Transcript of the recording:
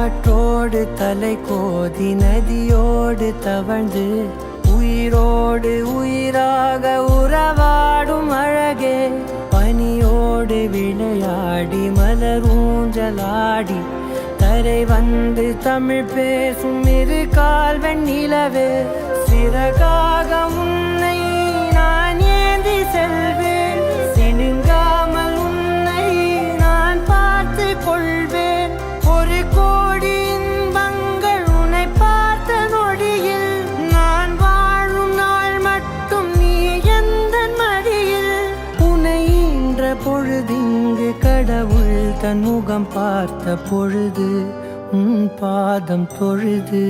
காற்றோடு தலை கோதி நதியோடு தவழ்ந்து உயிரோடு உயிராக உறவாடும் அழகே, பனியோடு விளையாடி மலர் ஊஞ்சலாடி கரை வந்து தமிழ் பேசும் இரு கால் வெண்ணிலவே, சிறகாக உன்னை நான் ஏந்தி செல்வேன், சினுங்காமல் உன்னை நான் பார்த்து கொள்வேன். ஒரு கோடி இன்பங்கள் உன்னை பார்த்த நொடியில், நான் வாழும் நாள் மட்டும் நீ எந்த மடியில். உன்னை ஈன்ற பொழுதிங்கு கடவுள் தன் முகம் பார்த்த பொழுது உன் பாதம் தொழுது